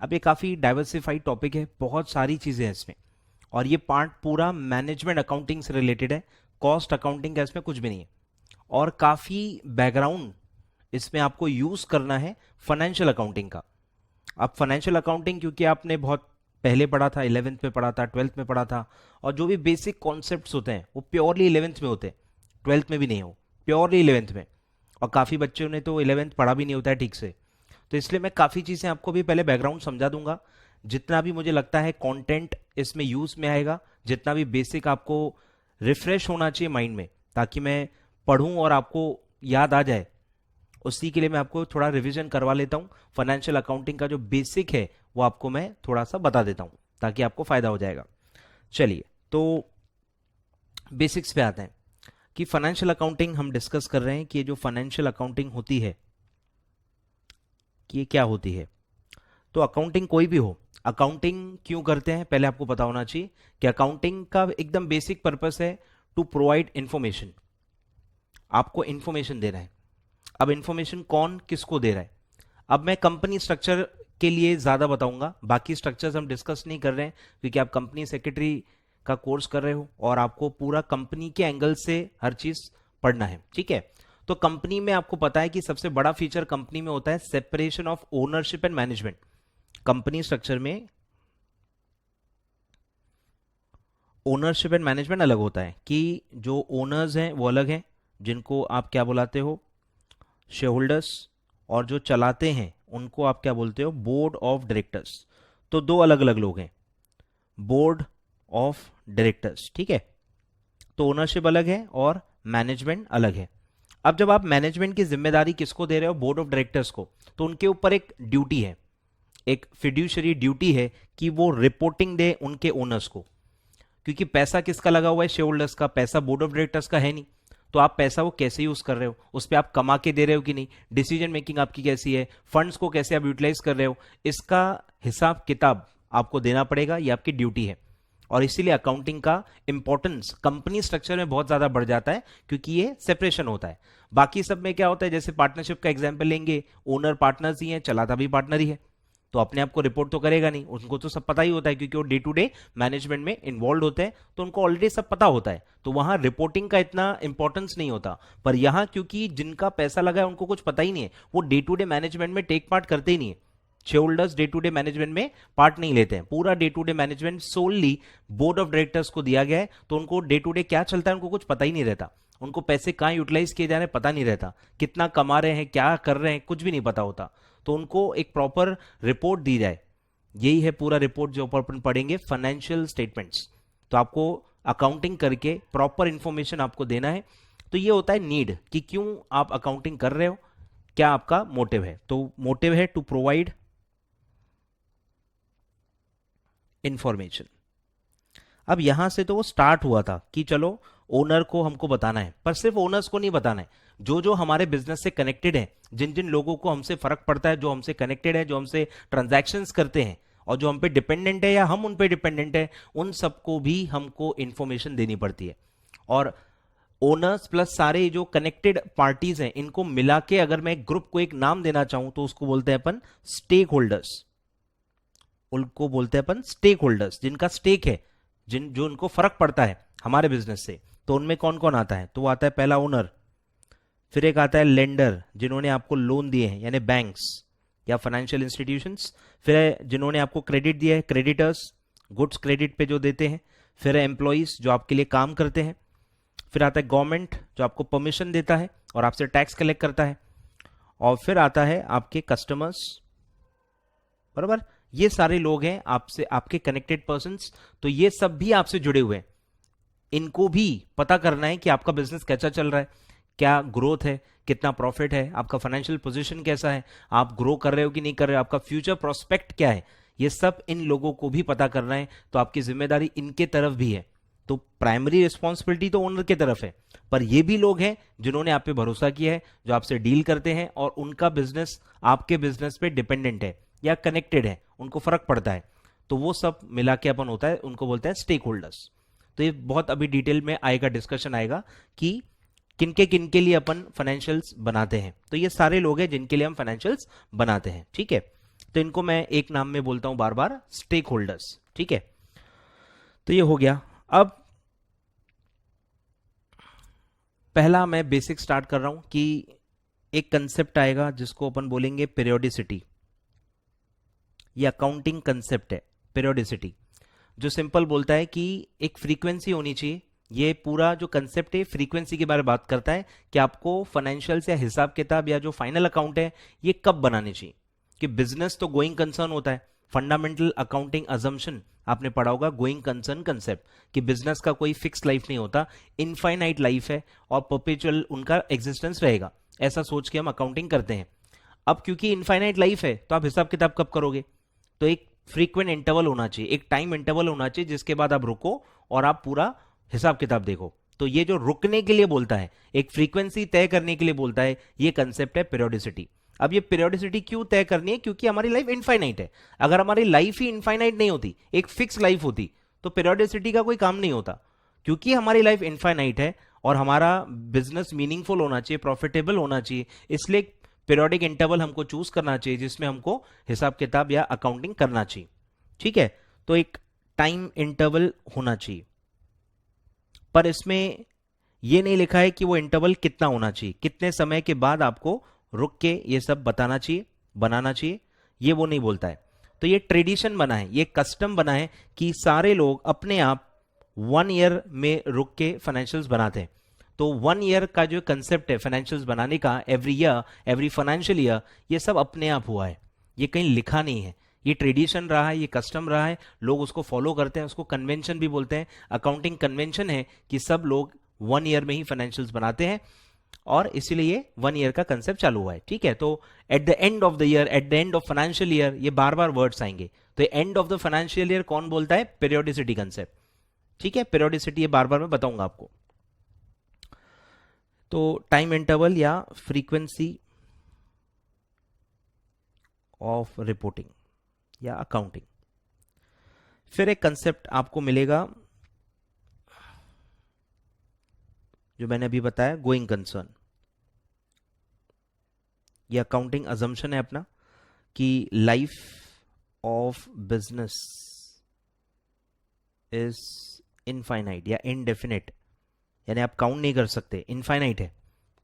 अब ये काफ़ी डाइवर्सिफाइड टॉपिक है, बहुत सारी चीज़ें हैं इसमें, और ये पार्ट पूरा मैनेजमेंट अकाउंटिंग से रिलेटेड है, कॉस्ट अकाउंटिंग का इसमें कुछ भी नहीं है, और काफ़ी बैकग्राउंड इसमें आपको यूज़ करना है फाइनेंशियल अकाउंटिंग का। अब फाइनेंशियल अकाउंटिंग क्योंकि आपने बहुत पहले पढ़ा था, 11th में पढ़ा था, 12th में पढ़ा था, और जो भी बेसिक कॉन्सेप्ट्स होते हैं वो प्योरली 11th में होते हैं, 12th में भी नहीं हो, प्योरली 11th में, और काफ़ी बच्चों ने तो 11th पढ़ा भी नहीं होता है ठीक से। तो इसलिए मैं काफ़ी चीज़ें आपको भी पहले बैकग्राउंड समझा दूंगा, जितना भी मुझे लगता है कंटेंट इसमें यूज में आएगा, जितना भी बेसिक आपको रिफ्रेश होना चाहिए माइंड में, ताकि मैं पढ़ूं और आपको याद आ जाए, उसी के लिए मैं आपको थोड़ा रिवीजन करवा लेता हूं। फाइनेंशियल अकाउंटिंग का जो बेसिक है वो आपको मैं थोड़ा सा बता देता हूं, ताकि आपको फायदा हो जाएगा। चलिए, तो बेसिक्स पे आते हैं कि फाइनेंशियल अकाउंटिंग हम डिस्कस कर रहे हैं कि ये जो फाइनेंशियल अकाउंटिंग होती है कि ये क्या होती है। तो अकाउंटिंग कोई भी हो, अकाउंटिंग क्यों करते हैं पहले आपको पता होना चाहिए कि अकाउंटिंग का एकदम बेसिक पर्पस है टू प्रोवाइड इंफॉर्मेशन, आपको इंफॉर्मेशन देना है। अब इंफॉर्मेशन कौन किसको दे रहा है, अब मैं कंपनी स्ट्रक्चर के लिए ज्यादा बताऊंगा, बाकी स्ट्रक्चर्स हम डिस्कस नहीं कर रहे हैं, क्योंकि आप कंपनी सेक्रेटरी का कोर्स कर रहे हो और आपको पूरा कंपनी के एंगल से हर चीज पढ़ना है, ठीक है। तो कंपनी में आपको पता है कि सबसे बड़ा फीचर कंपनी में होता है separation of ownership and management. Company structure में ओनरशिप एंड मैनेजमेंट अलग होता है, कि जो ओनर्स हैं वो अलग हैं, जिनको आप क्या बुलाते हो, शेयर होल्डर्स, और जो चलाते हैं उनको आप क्या बोलते हो, बोर्ड ऑफ डायरेक्टर्स। तो दो अलग अलग लोग हैं, बोर्ड ऑफ डायरेक्टर्स, ठीक है। तो ओनरशिप अलग है और मैनेजमेंट अलग है। अब जब आप मैनेजमेंट की जिम्मेदारी किसको दे रहे हो, बोर्ड ऑफ डायरेक्टर्स को, तो उनके ऊपर एक ड्यूटी है, एक फिड्यूशरी ड्यूटी है कि वो रिपोर्टिंग दे उनके ओनर्स को, क्योंकि पैसा किसका लगा हुआ है, शेयर होल्डर्स का, पैसा बोर्ड ऑफ डायरेक्टर्स का है नहीं। तो आप पैसा वो कैसे यूज कर रहे हो, उस पर आप कमा के दे रहे हो कि नहीं, डिसीजन मेकिंग आपकी कैसी है, फंड्स को कैसे आप यूटिलाइज कर रहे हो, इसका हिसाब किताब आपको देना पड़ेगा, ये आपकी ड्यूटी है। और इसीलिए अकाउंटिंग का इंपॉर्टेंस कंपनी स्ट्रक्चर में बहुत ज्यादा बढ़ जाता है, क्योंकि ये सेपरेशन होता है। बाकी सब में क्या होता है, जैसे पार्टनरशिप का एग्जाम्पल लेंगे, ओनर पार्टनर्स ही है, चलाता भी पार्टनर ही है, तो अपने आप को रिपोर्ट तो करेगा नहीं, उनको तो सब पता ही होता है, क्योंकि वो डे टू डे मैनेजमेंट में इन्वॉल्व होते हैं, तो उनको ऑलरेडी सब पता होता है, तो वहां रिपोर्टिंग का इतना इंपॉर्टेंस नहीं होता। पर यहां क्योंकि जिनका पैसा लगा है उनको कुछ पता ही नहीं है, वो डे टू डे मैनेजमेंट में टेक पार्ट करते ही नहीं है, shareholders day to day management में पार्ट नहीं लेते हैं, पूरा day to day management solely board of directors को दिया गया है, तो उनको डे टू डे क्या चलता है उनको कुछ पता ही नहीं रहता, उनको पैसे कहां यूटिलाइज किए जा रहे हैं पता नहीं रहता, कितना कमा रहे हैं, क्या कर रहे हैं, कुछ भी नहीं पता होता। तो उनको एक प्रॉपर रिपोर्ट दी जाए, यही है पूरा रिपोर्ट जो अपन पढ़ेंगे, फाइनेंशियल स्टेटमेंट्स। तो आपको अकाउंटिंग करके प्रॉपर इंफॉर्मेशन आपको देना है। तो ये होता है नीड, कि क्यों आप अकाउंटिंग कर रहे हो, क्या आपका मोटिव है। तो मोटिव है टू प्रोवाइड इंफॉर्मेशन। अब यहां से तो वो स्टार्ट हुआ था कि चलो ओनर को हमको बताना है, पर सिर्फ ओनर्स को नहीं बताना है, जो जो हमारे बिजनेस से कनेक्टेड है, जिन जिन लोगों को हमसे फर्क पड़ता है, जो हमसे कनेक्टेड है, जो हमसे ट्रांजैक्शंस करते हैं और जो हम पे डिपेंडेंट है या हम उन पे डिपेंडेंट है, उन सबको भी हमको इंफॉर्मेशन देनी पड़ती है। और ओनर्स प्लस सारे जो कनेक्टेड पार्टीज हैं, इनको मिला के अगर मैं एक ग्रुप को एक नाम देना चाहूं तो उसको बोलते हैं अपन स्टेक होल्डर्स, उनको बोलते हैं अपन स्टेक होल्डर्स, जिनका स्टेक है, जिन जो उनको फर्क पड़ता है हमारे बिजनेस से। तो उनमें कौन कौन आता है, तो वो आता है पहला ओनर, फिर एक आता है लेंडर, जिन्होंने आपको लोन दिए हैं, यानी बैंक्स या फाइनेंशियल इंस्टीट्यूशंस, फिर है जिन्होंने आपको क्रेडिट दिया है, क्रेडिटर्स, गुड्स क्रेडिट पे जो देते हैं, फिर है एम्प्लॉइज जो आपके लिए काम करते हैं, फिर आता है गवर्नमेंट जो आपको परमिशन देता है और आपसे टैक्स कलेक्ट करता है, और फिर आता है आपके कस्टमर्स, बराबर। ये सारे लोग हैं आपसे, आपके कनेक्टेड पर्संस, तो ये सब भी आपसे जुड़े हुए हैं, इनको भी पता करना है कि आपका बिजनेस कैसा चल रहा है, क्या ग्रोथ है, कितना प्रॉफिट है, आपका फाइनेंशियल पोजीशन कैसा है, आप ग्रो कर रहे हो कि नहीं कर रहे हो, आपका फ्यूचर प्रोस्पेक्ट क्या है, ये सब इन लोगों को भी पता करना है। तो आपकी जिम्मेदारी इनके तरफ भी है। तो प्राइमरी रिस्पॉन्सिबिलिटी तो ओनर की तरफ है, पर ये भी लोग हैं जिन्होंने आप पे भरोसा किया है, जो आपसे डील करते हैं और उनका बिजनेस आपके बिजनेस पे डिपेंडेंट है या कनेक्टेड है, उनको फर्क पड़ता है, तो वो सब मिला के अपन होता है, उनको बोलते हैं स्टेक होल्डर्स। तो ये बहुत अभी डिटेल में आएगा, डिस्कशन आएगा कि किनके किनके लिए अपन फाइनेंशियल्स बनाते हैं। तो ये सारे लोग हैं जिनके लिए हम फाइनेंशियल्स बनाते हैं, ठीक है। तो इनको मैं एक नाम में बोलता हूं बार बार, स्टेक होल्डर्स। ठीक है, तो ये हो गया। अब पहला मैं बेसिक स्टार्ट कर रहा हूं कि एक कंसेप्ट आएगा जिसको अपन बोलेंगे पीरियोडिसिटी। ये अकाउंटिंग कंसेप्ट है पीरियोडिसिटी, जो सिंपल बोलता है कि एक फ्रीक्वेंसी होनी चाहिए। ये पूरा जो कंसेप्ट है फ्रीक्वेंसी के बारे में बात करता है कि आपको फाइनेंशियल्स या हिसाब किताब या जो फाइनल अकाउंट है ये कब बनाने चाहिए। कि बिजनेस तो गोइंग कंसर्न होता है, फंडामेंटल अकाउंटिंग अजम्पशन आपने पढ़ा होगा, गोइंग कंसर्न कंसेप्ट, कि बिजनेस का कोई फिक्स लाइफ नहीं होता, इनफाइनाइट लाइफ है और परपेचुअल उनका एग्जिस्टेंस रहेगा, ऐसा सोच के हम अकाउंटिंग करते हैं। अब क्योंकि इनफाइनाइट लाइफ है तो आप हिसाब किताब कब करोगे, तो एक फ्रीक्वेंट इंटरवल होना चाहिए, एक टाइम इंटरवल होना चाहिए जिसके बाद आप रुको और आप पूरा हिसाब किताब देखो। तो ये जो रुकने के लिए बोलता है, एक फ्रीक्वेंसी तय करने के लिए बोलता है, ये कंसेप्ट है पीरियोडिसिटी। अब ये पीरियोडिसिटी क्यों तय करनी है, क्योंकि हमारी लाइफ इनफाइनाइट है। अगर हमारी लाइफ ही इनफाइनाइट नहीं होती, एक फिक्स लाइफ होती, तो पीरियोडिसिटी का कोई काम नहीं होता। क्योंकि हमारी लाइफ इनफाइनाइट है और हमारा बिजनेस मीनिंगफुल होना चाहिए, प्रॉफिटेबल होना चाहिए, इसलिए पीरियोडिक इंटरवल हमको चूज करना चाहिए जिसमें हमको हिसाब किताब या अकाउंटिंग करना चाहिए। ठीक है, तो एक टाइम इंटरवल होना चाहिए, पर इसमें यह नहीं लिखा है कि वो इंटरवल कितना होना चाहिए, कितने समय के बाद आपको रुक के ये सब बताना चाहिए, बनाना चाहिए, ये वो नहीं बोलता है। तो ये ट्रेडिशन बना है, ये कस्टम बना है कि सारे लोग अपने आप 1 ईयर में रुक के फाइनेंशियल्स बनाते हैं। तो 1 ईयर का जो कंसेप्ट है फाइनेंशियल्स बनाने का, every year, every financial year, ये सब अपने आप हुआ है, ये कहीं लिखा नहीं है। ये ट्रेडिशन रहा है, ये कस्टम रहा है, लोग उसको फॉलो करते हैं, उसको कन्वेंशन भी बोलते हैं। अकाउंटिंग कन्वेंशन है कि सब लोग 1 ईयर में ही फाइनेंशियल्स बनाते हैं और इसीलिए 1 ईयर का कंसेप्ट चालू हुआ है। ठीक है, तो at the end of the year, at the end of financial year, ये बार बार वर्ड्स आएंगे। तो end of the financial year कौन बोलता है, पीरियोडिसिटी कंसेप्ट। ठीक है, पीरियोडिसिटी ये बार बार मैं बताऊंगा आपको। तो टाइम इंटरवल या फ्रीक्वेंसी ऑफ रिपोर्टिंग या अकाउंटिंग। फिर एक कंसेप्ट आपको मिलेगा जो मैंने अभी बताया, गोइंग कंसर्न। ये अकाउंटिंग अजम्पशन है अपना कि life of business is infinite या इनडेफिनेट, यानी आप काउंट नहीं कर सकते, इनफाइनाइट है।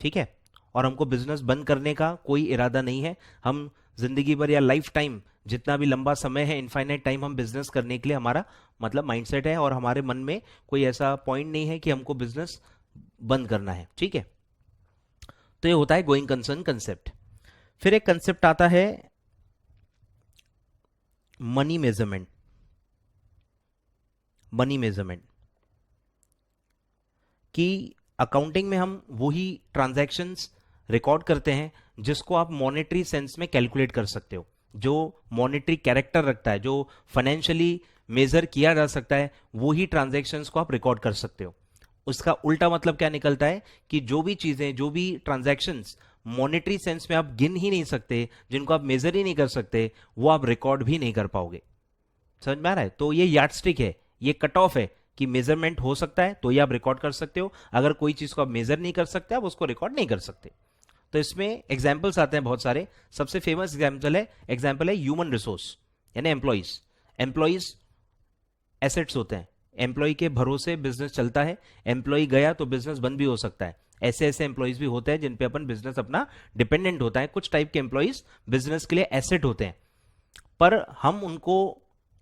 ठीक है, और हमको बिजनेस बंद करने का कोई इरादा नहीं है। हम जिंदगी भर या लाइफ टाइम, जितना भी लंबा समय है, इनफाइनाइट टाइम हम बिजनेस करने के लिए हमारा मतलब माइंडसेट है और हमारे मन में कोई ऐसा पॉइंट नहीं है कि हमको बिजनेस बंद करना है। ठीक है, तो ये होता है गोइंग कंसर्न कंसेप्ट। फिर एक कंसेप्ट आता है मनी मेजरमेंट। मनी मेजरमेंट कि अकाउंटिंग में हम वही ट्रांजैक्शंस रिकॉर्ड करते हैं जिसको आप मॉनेटरी सेंस में कैलकुलेट कर सकते हो, जो मॉनेटरी कैरेक्टर रखता है, जो फाइनेंशियली मेजर किया जा सकता है, वही ट्रांजैक्शंस को आप रिकॉर्ड कर सकते हो। उसका उल्टा मतलब क्या निकलता है कि जो भी चीजें, जो भी ट्रांजैक्शंस मॉनेटरी सेंस में आप गिन ही नहीं सकते, जिनको आप मेजर ही नहीं कर सकते, वो आप रिकॉर्ड भी नहीं कर पाओगे। समझ में आ रहा है? तो ये यार्डस्टिक है, ये कट ऑफ है कि मेजरमेंट हो सकता है तो ये आप रिकॉर्ड कर सकते हो, अगर कोई चीज को आप मेजर नहीं कर सकते आप उसको रिकॉर्ड नहीं कर सकते। तो इसमें एग्जाम्पल्स आते हैं बहुत सारे। सबसे फेमस एग्जाम्पल है ह्यूमन रिसोर्स, यानी एम्प्लॉइज। एम्प्लॉइज एसेट्स होते हैं, एम्प्लॉय के भरोसे बिजनेस चलता है, एम्प्लॉय गया तो बिजनेस बंद भी हो सकता है। ऐसे ऐसे एम्प्लॉइज भी होते हैं जिन पे अपन बिजनेस अपना डिपेंडेंट होता है। कुछ टाइप के एम्प्लॉइज बिजनेस के लिए एसेट होते हैं, पर हम उनको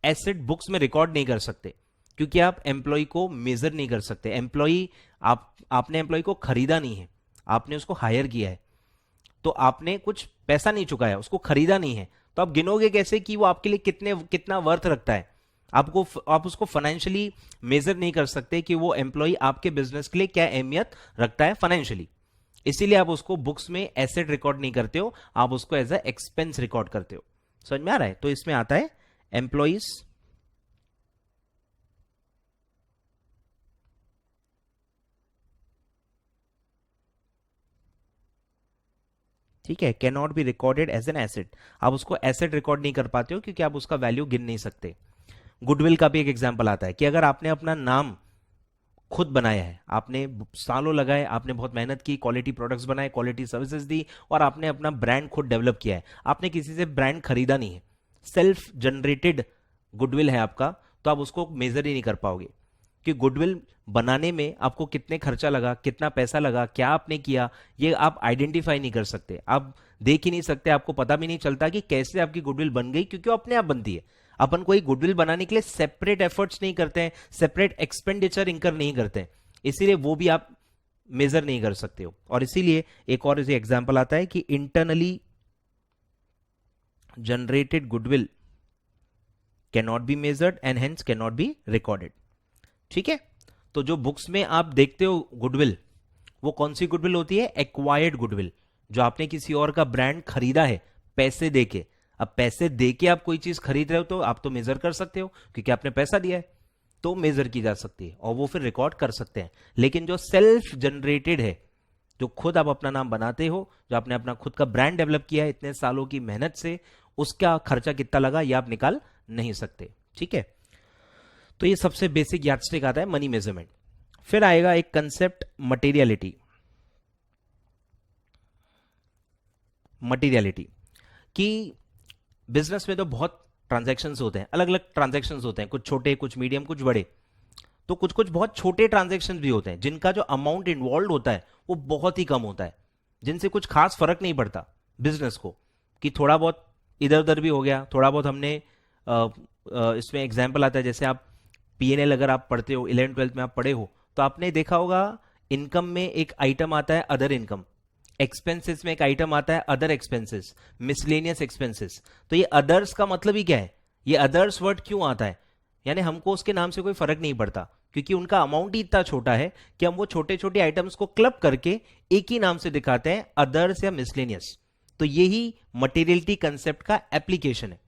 एसेट बुक्स में रिकॉर्ड नहीं कर सकते क्योंकि आप एम्प्लॉय को मेजर नहीं कर सकते। एम्प्लॉय, आपने एम्प्लॉय को खरीदा नहीं है, आपने उसको हायर किया है, तो आपने कुछ पैसा नहीं चुकाया, उसको खरीदा नहीं है, तो आप गिनोगे कैसे कि वो आपके लिए कितना वर्थ रखता है। आप उसको फाइनेंशियली मेजर नहीं कर सकते कि वो एम्प्लॉय आपके बिजनेस के लिए क्या अहमियत रखता है फाइनेंशियली। इसीलिए आप उसको बुक्स में एसेट रिकॉर्ड नहीं करते हो, आप उसको एज अ एक्सपेंस रिकॉर्ड करते हो। समझ में आ रहा है? तो इसमें आता है एम्प्लॉइज ठीक है, can not be recorded as an asset. आप उसको एसेट रिकॉर्ड नहीं कर पाते हो क्योंकि आप उसका वैल्यू गिन नहीं सकते। गुडविल का भी एक एग्जाम्पल आता है कि अगर आपने अपना नाम खुद बनाया है, आपने सालों लगाए, आपने बहुत मेहनत की, क्वालिटी प्रोडक्ट्स बनाए, क्वालिटी सर्विसेज दी और आपने अपना ब्रांड खुद डेवलप किया है, आपने किसी से ब्रांड खरीदा नहीं है, सेल्फ जनरेटेड गुडविल है आपका, तो आप उसको मेजर ही नहीं कर पाओगे कि गुडविल बनाने में आपको कितने खर्चा लगा, कितना पैसा लगा, क्या आपने किया, ये आप आइडेंटिफाई नहीं कर सकते, आप देख ही नहीं सकते, आपको पता भी नहीं चलता कि कैसे आपकी गुडविल बन गई, क्योंकि वो अपने आप बनती है। अपन कोई गुडविल बनाने के लिए सेपरेट एफर्ट्स नहीं करते हैं, सेपरेट एक्सपेंडिचर इनकर नहीं करते हैं, इसीलिए वो भी आप मेजर नहीं कर सकते हो। और इसीलिए एक और एग्जांपल आता है कि internally generated goodwill can not be measured and hence can not be recorded. ठीक है, तो जो बुक्स में आप देखते हो गुडविल, वो कौन सी गुडविल होती है? एक्वायर्ड गुडविल, जो आपने किसी और का ब्रांड खरीदा है पैसे देके। अब पैसे देके आप कोई चीज खरीद रहे हो तो आप तो मेजर कर सकते हो, क्योंकि आपने पैसा दिया है, तो मेजर की जा सकती है और वो फिर रिकॉर्ड कर सकते हैं। लेकिन जो सेल्फ जनरेटेड है, जो खुद आप अपना नाम बनाते हो, जो आपने अपना खुद का ब्रांड डेवलप किया है इतने सालों की मेहनत से, उसका खर्चा कितना लगा ये आप निकाल नहीं सकते। ठीक है, तो ये सबसे बेसिक यार्डस्टिक आता है मनी मेजरमेंट। फिर आएगा एक कंसेप्ट मटेरियलिटी। मटेरियलिटी कि बिजनेस में तो बहुत ट्रांजैक्शंस होते हैं, अलग अलग ट्रांजैक्शंस होते हैं, कुछ छोटे, कुछ मीडियम, कुछ बड़े। तो कुछ कुछ बहुत छोटे ट्रांजैक्शंस भी होते हैं जिनका जो अमाउंट इन्वॉल्व होता है वो बहुत ही कम होता है, जिनसे कुछ खास फर्क नहीं पड़ता बिजनेस को, कि थोड़ा बहुत इधर उधर भी हो गया, थोड़ा बहुत हमने इसमें एग्जाम्पल आता है, जैसे आप पीएनएल अगर आप पढ़ते हो, 11th-12th में आप पढ़े हो, तो आपने देखा होगा इनकम में एक आइटम आता है अदर इनकम, एक्सपेंसेस में एक आइटम आता है अदर एक्सपेंसेस, मिसलेनियस एक्सपेंसेस। तो ये अदर्स का मतलब ही क्या है? ये अदर्स वर्ड क्यों आता है? यानी हमको उसके नाम से कोई फर्क नहीं पड़ता, क्योंकि उनका अमाउंट ही इतना छोटा है कि हम वो छोटे छोटे आइटम्स को क्लब करके एक ही नाम से दिखाते हैं, अदर्स या मिसलेनियस। तो यही मटेरियलिटी कंसेप्ट का एप्लीकेशन है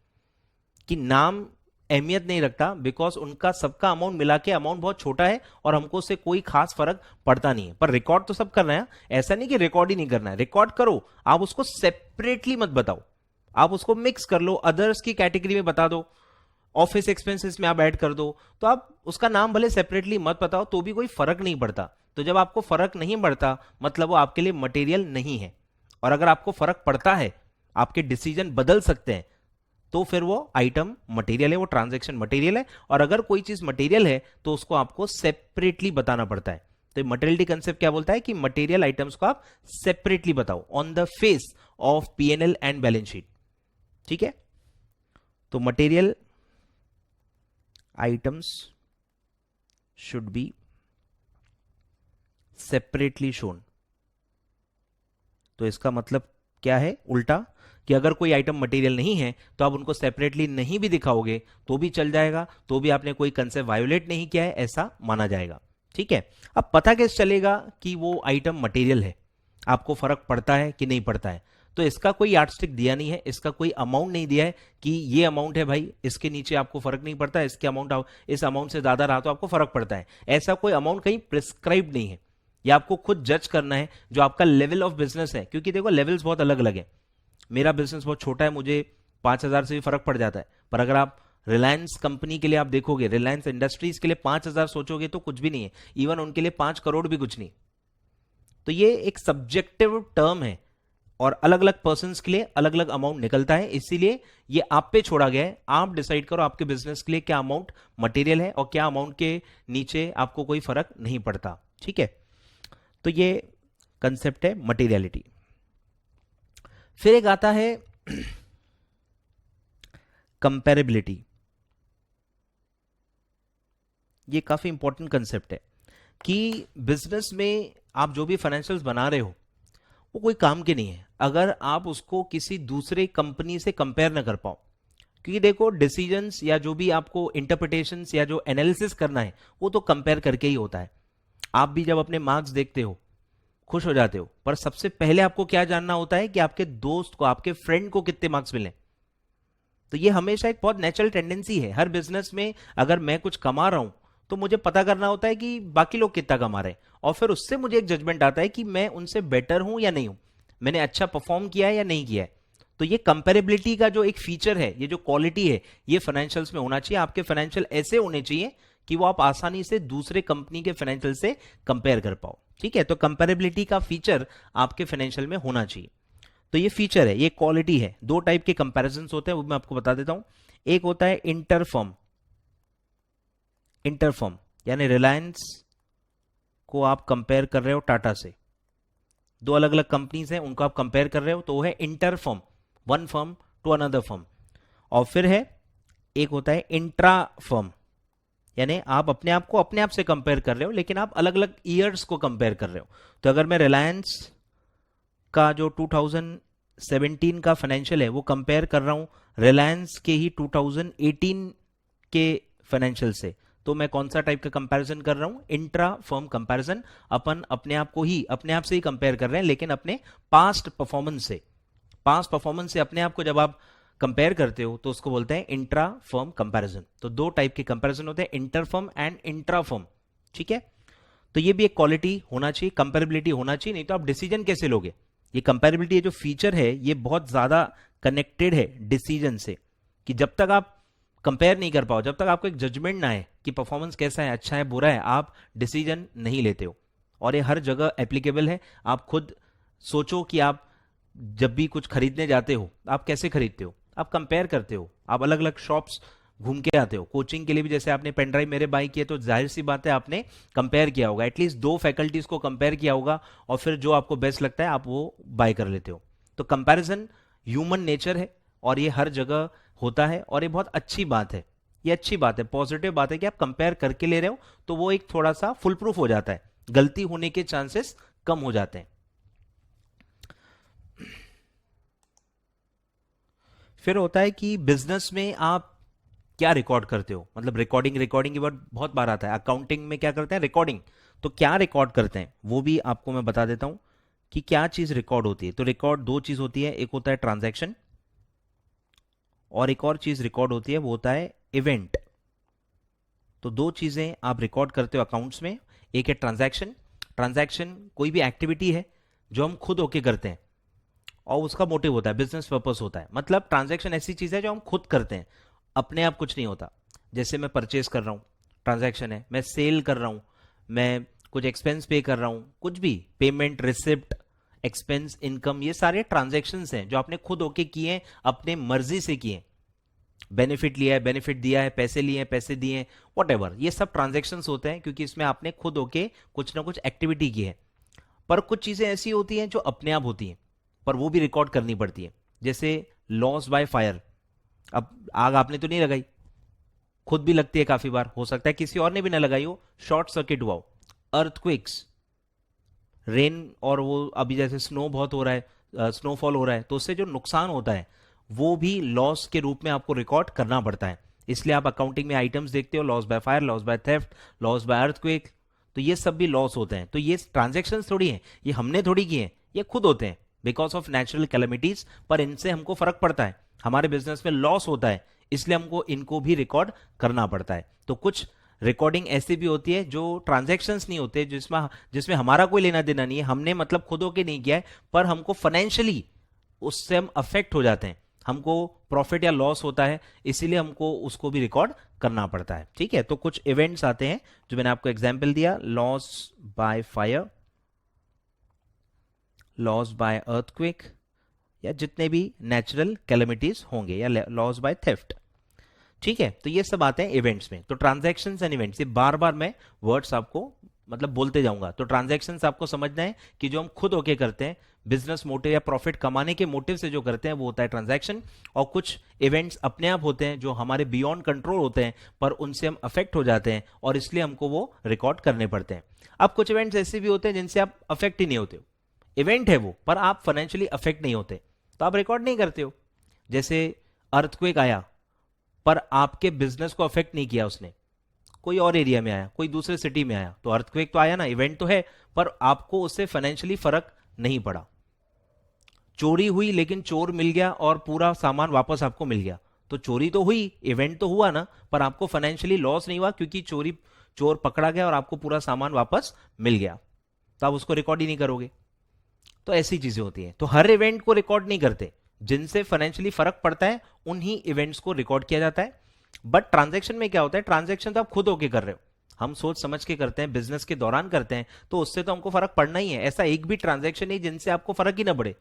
कि नाम अहमियत नहीं रखता, बिकॉज उनका सबका अमाउंट मिला के अमाउंट बहुत छोटा है और हमको उससे कोई खास फर्क पड़ता नहीं है। पर रिकॉर्ड तो सब करना है, ऐसा नहीं कि रिकॉर्ड ही नहीं करना है, रिकॉर्ड करो, आप उसको सेपरेटली मत बताओ, आप उसको मिक्स कर लो, अदर्स की कैटेगरी में बता दो, ऑफिस एक्सपेंसेस में आप ऐड कर दो, तो आप उसका नाम भले सेपरेटली मत बताओ तो भी कोई फर्क नहीं पड़ता। तो जब आपको फर्क नहीं पड़ता मतलब वो आपके लिए मटेरियल नहीं है, और अगर आपको फर्क पड़ता है, आपके डिसीजन बदल सकते हैं, तो फिर वो आइटम मटेरियल है, वो ट्रांजैक्शन मटेरियल है। और अगर कोई चीज मटेरियल है तो उसको आपको सेपरेटली बताना पड़ता है। तो मटेरियलिटी कंसेप्ट क्या बोलता है कि मटेरियल आइटम्स को आप सेपरेटली बताओ on the face of PNL and balance sheet. ठीक है, तो material items should be separately shown. तो इसका मतलब क्या है? उल्टा, कि अगर कोई आइटम मटेरियल नहीं है तो आप उनको सेपरेटली नहीं भी दिखाओगे तो भी चल जाएगा, तो भी आपने कोई कंसेप्ट वायोलेट नहीं किया है ऐसा माना जाएगा। ठीक है, अब पता कैसे चलेगा कि वो आइटम मटेरियल है? आपको फर्क पड़ता है कि नहीं पड़ता है? तो इसका कोई यार्डस्टिक दिया नहीं है, इसका कोई अमाउंट नहीं दिया है कि ये अमाउंट है भाई, इसके नीचे आपको फर्क नहीं पड़ता, इसके अमाउंट, इस अमाउंट से ज्यादा रहा तो आपको फर्क पड़ता है। ऐसा कोई अमाउंट कहीं प्रिस्क्राइब नहीं है, ये आपको खुद जज करना है जो आपका लेवल ऑफ बिजनेस है। क्योंकि देखो लेवल्स बहुत अलग अलग है, मेरा बिजनेस बहुत छोटा है, मुझे 5,000 से भी फर्क पड़ जाता है, पर अगर आप रिलायंस कंपनी के लिए आप देखोगे, रिलायंस इंडस्ट्रीज के लिए 5,000 सोचोगे तो कुछ भी नहीं है, इवन उनके लिए 5 करोड़ भी कुछ नहीं। तो ये एक सब्जेक्टिव टर्म है और अलग अलग पर्संस के लिए अलग अलग अमाउंट निकलता है, इसीलिए ये आप पे छोड़ा गया है। आप डिसाइड करो आपके बिजनेस के लिए क्या अमाउंट मटेरियल है और क्या अमाउंट के नीचे आपको कोई फर्क नहीं पड़ता। ठीक है, तो ये कंसेप्ट है मटेरियलिटी। फिर एक आता है कंपैरेबिलिटी। ये काफी इंपॉर्टेंट कंसेप्ट है कि बिजनेस में आप जो भी फाइनेंशियल्स बना रहे हो वो कोई काम के नहीं है अगर आप उसको किसी दूसरे कंपनी से कंपेयर ना कर पाओ। क्योंकि देखो डिसीजंस या जो भी आपको इंटरप्रिटेशंस या जो एनालिसिस करना है वो तो कंपेयर करके ही होता है। आप भी जब अपने मार्क्स देखते हो खुश हो जाते हो, पर सबसे पहले आपको क्या जानना होता है कि आपके दोस्त को, आपके फ्रेंड को कितने मार्क्स मिले। तो ये हमेशा एक बहुत नेचुरल टेंडेंसी है हर बिजनेस में। अगर मैं कुछ कमा रहा हूं तो मुझे पता करना होता है कि बाकी लोग कितना कमा रहे हैं, और फिर उससे मुझे एक जजमेंट आता है कि मैं उनसे बेटर हूं या नहीं हूं, मैंने अच्छा परफॉर्म किया है या नहीं किया है। तो ये कंपेरेबिलिटी का जो एक फीचर है, ये जो क्वालिटी है, ये फाइनेंशियल्स में होना चाहिए। आपके फाइनेंशियल ऐसे होने चाहिए कि वो आप आसानी से दूसरे कंपनी के फाइनेंशियल से कंपेयर कर पाओ। ठीक है, तो कंपेरेबिलिटी का फीचर आपके फाइनेंशियल में होना चाहिए। तो तो ये फीचर है, ये क्वालिटी है। दो टाइप के कंपैरिजंस होते हैं, वो मैं आपको बता देता हूं। एक होता है इंटरफर्म, इंटरफर्म यानी रिलायंस को आप कंपेयर कर रहे हो टाटा से, दो अलग अलग कंपनीज हैं उनको आप कंपेयर कर रहे हो, तो वो है interfirm, one firm to another firm. और फिर है एक होता है इंट्रा फर्म, यानी आप अपने आप को अपने आप से कंपेयर कर रहे हो लेकिन आप अलग अलग ईयर्स को कंपेयर कर रहे हो। तो अगर मैं रिलायंस का जो 2017 का फाइनेंशियल है वो कंपेयर कर रहा हूं रिलायंस के ही 2018 के फाइनेंशियल से, तो मैं कौन सा टाइप का कंपैरिजन कर रहा हूं? Intra firm comparison. अपन अपने आप को ही अपने आप से ही कंपेयर कर रहे हैं लेकिन अपने पास्ट परफॉर्मेंस से, पास्ट परफॉर्मेंस से अपने आप को जब आप कंपेयर करते हो तो उसको बोलते हैं इंट्रा फर्म कंपैरिजन। तो दो टाइप के कंपैरिजन होते हैं, inter firm and intra firm. ठीक है, तो ये भी एक क्वालिटी होना चाहिए, कंपेरेबिलिटी होना चाहिए, नहीं तो आप डिसीजन कैसे लोगे? ये कंपेरेबिलिटी जो फीचर है ये बहुत ज्यादा कनेक्टेड है डिसीजन से, कि जब तक आप कंपेयर नहीं कर पाओ, जब तक आपको एक जजमेंट ना आए कि परफॉर्मेंस कैसा है, अच्छा है बुरा है, आप डिसीजन नहीं लेते हो। और ये हर जगह एप्लीकेबल है। आप खुद सोचो कि आप जब भी कुछ खरीदने जाते हो आप कैसे खरीदते हो? आप कंपेयर करते हो, आप अलग अलग शॉप्स घूम के आते हो। कोचिंग के लिए भी जैसे आपने पेन ड्राइव मेरे बाई किए तो जाहिर सी बात है आपने कंपेयर किया होगा, एटलीस्ट दो फैकल्टीज को कंपेयर किया होगा और फिर जो आपको बेस्ट लगता है आप वो बाय कर लेते हो। तो कंपैरिजन ह्यूमन नेचर है और ये हर जगह होता है और ये बहुत अच्छी बात है, ये अच्छी बात है, पॉजिटिव बात है कि आप कंपेयर करके ले रहे हो, तो वो एक थोड़ा सा फुल प्रूफ हो जाता है, गलती होने के चांसेस कम हो जाते हैं। फिर होता है कि बिजनेस में आप क्या रिकॉर्ड करते हो, मतलब रिकॉर्डिंग, रिकॉर्डिंग की वर्ड बहुत बार आता है। अकाउंटिंग में क्या करते हैं? रिकॉर्डिंग। तो क्या रिकॉर्ड करते हैं वो भी आपको मैं बता देता हूं कि क्या चीज रिकॉर्ड होती है। तो रिकॉर्ड दो चीज होती है, एक होता है ट्रांजैक्शन और एक और चीज रिकॉर्ड होती है वो होता है इवेंट। तो दो चीजें आप रिकॉर्ड करते हो अकाउंट्स में, एक है ट्रांजैक्शन। ट्रांजैक्शन कोई भी एक्टिविटी है जो हम खुद होके करते हैं और उसका मोटिव होता है, बिजनेस पर्पस होता है। मतलब ट्रांजैक्शन ऐसी चीज है जो हम खुद करते हैं, अपने आप कुछ नहीं होता। जैसे मैं परचेज कर रहा हूं, ट्रांजैक्शन है। मैं सेल कर रहा हूं, मैं कुछ एक्सपेंस पे कर रहा हूं, कुछ भी पेमेंट, रिसिप्ट, एक्सपेंस, इनकम, ये सारे ट्रांजैक्शंस हैं जो आपने खुद होके किए हैं, अपने मर्जी से किए। बेनिफिट लिया है, बेनिफिट दिया है, पैसे लिए हैं, पैसे दिए हैं, वॉट ये सब ट्रांजैक्शंस होते हैं क्योंकि इसमें आपने खुद होके कुछ ना कुछ एक्टिविटी की है। पर कुछ चीजें ऐसी होती हैं जो अपने आप होती हैं पर वो भी रिकॉर्ड करनी पड़ती है। जैसे लॉस बाय फायर, अब आग आपने तो नहीं लगाई, खुद भी लगती है काफी बार, हो सकता है किसी और ने भी ना लगाई हो, शॉर्ट सर्किट हुआ हो। अर्थक्वेक्स, रेन, और वो अभी जैसे स्नो बहुत हो रहा है, स्नोफॉल हो रहा है, तो उससे जो नुकसान होता है वो भी लॉस के रूप में आपको रिकॉर्ड करना पड़ता है। इसलिए आप अकाउंटिंग में आइटम्स देखते हो, loss by fire, loss by theft, loss by earthquake, तो ये सब भी लॉस होते हैं। तो ये ट्रांजेक्शन थोड़ी हैं, ये हमने थोड़ी किए हैं, ये खुद होते हैं बिकॉज ऑफ नेचुरल कैलेमिटीज, पर इनसे हमको फर्क पड़ता है, हमारे बिजनेस में लॉस होता है, इसलिए हमको इनको भी रिकॉर्ड करना पड़ता है। तो कुछ रिकॉर्डिंग ऐसी भी होती है जो ट्रांजैक्शंस नहीं होते, जिसमें जिसमें हमारा कोई लेना देना नहीं है, हमने मतलब खुद होके नहीं किया है, पर हमको फाइनेंशियली उससे हम अफेक्ट हो जाते हैं, हमको प्रॉफिट या लॉस होता है, इसीलिए हमको उसको भी रिकॉर्ड करना पड़ता है। ठीक है, तो कुछ इवेंट्स आते हैं जो मैंने आपको एग्जांपल दिया, loss by fire, loss by earthquake, या जितने भी नेचुरल कैलेमिटीज होंगे, या लॉस बाय थेफ्ट। ठीक है, तो ये सब आते हैं इवेंट्स में। तो ट्रांजैक्शंस एंड इवेंट्स, ये बार बार मैं वर्ड्स आपको मतलब बोलते जाऊंगा। तो ट्रांजैक्शंस आपको समझना है कि जो हम खुद होके करते हैं, बिजनेस मोटिव या प्रॉफिट कमाने के मोटिव से जो करते हैं वो होता है ट्रांजैक्शन। और कुछ इवेंट्स अपने आप होते हैं जो हमारे बियॉन्ड कंट्रोल होते हैं, पर उनसे हम अफेक्ट हो जाते हैं और इसलिए हमको वो रिकॉर्ड करने पड़ते हैं। अब कुछ इवेंट्स ऐसे भी होते हैं जिनसे आप अफेक्ट ही नहीं होते हो, इवेंट है वो, पर आप फाइनेंशियली अफेक्ट नहीं होते, तो आप रिकॉर्ड नहीं करते हो। जैसे अर्थक्वेक आया पर आपके बिजनेस को अफेक्ट नहीं किया उसने, कोई और एरिया में आया, कोई दूसरे सिटी में आया, तो अर्थक्वेक तो आया ना, इवेंट तो है, पर आपको उससे फाइनेंशियली फर्क नहीं पड़ा। चोरी हुई लेकिन चोर मिल गया और पूरा सामान वापस आपको मिल गया, तो चोरी तो हुई, इवेंट तो हुआ ना, पर आपको फाइनेंशियली लॉस नहीं हुआ क्योंकि चोर पकड़ा गया और आपको पूरा सामान वापस मिल गया, तो आप उसको रिकॉर्ड ही नहीं करोगे। तो ऐसी चीजें होती हैं। तो हर इवेंट को रिकॉर्ड नहीं करते, जिनसे फाइनेंशियली फर्क पड़ता है उन्हीं इवेंट्स को रिकॉर्ड किया जाता है। बट ट्रांजैक्शन में क्या होता है, ट्रांजैक्शन तो आप खुद होके कर रहे हो, हम सोच समझ के करते हैं, बिजनेस के दौरान करते हैं, तो उससे तो हमको फर्क पड़ना ही है। ऐसा एक भी ट्रांजैक्शन नहीं जिनसे आपको फर्क ही ना पड़े,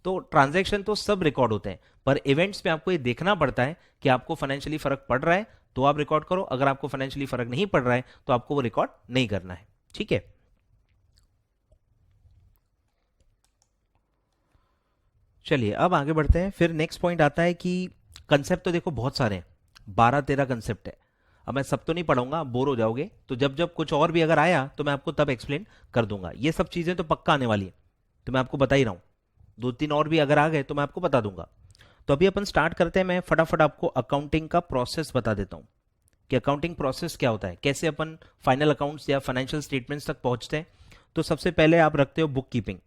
तो ट्रांजैक्शन तो सब रिकॉर्ड होते हैं, पर इवेंट्स में आपको ये देखना पड़ता है कि आपको फाइनेंशियली फर्क पड़ रहा है तो आप रिकॉर्ड करो, अगर आपको फाइनेंशियली फर्क नहीं पड़ रहा है तो आपको वो रिकॉर्ड नहीं करना है। ठीक है, चलिए अब आगे बढ़ते हैं। फिर नेक्स्ट पॉइंट आता है कि कंसेप्ट तो देखो बहुत सारे हैं, 12-13 कंसेप्ट है। अब मैं सब तो नहीं पढ़ाऊंगा, आप बोर हो जाओगे, तो जब जब कुछ और भी अगर आया तो मैं आपको तब एक्सप्लेन कर दूंगा। ये सब चीजें तो पक्का आने वाली है, तो मैं आपको बता ही रहा हूँ। 2-3 और भी अगर आ गए तो मैं आपको बता दूंगा। तो अभी अपन स्टार्ट करते हैं। मैं फटाफट आपको अकाउंटिंग का प्रोसेस बता देता हूँ कि अकाउंटिंग प्रोसेस क्या होता है, कैसे अपन फाइनल अकाउंट्स या फाइनेंशियल स्टेटमेंट्स तक पहुंचते हैं। तो सबसे पहले आप रखते हो book keeping.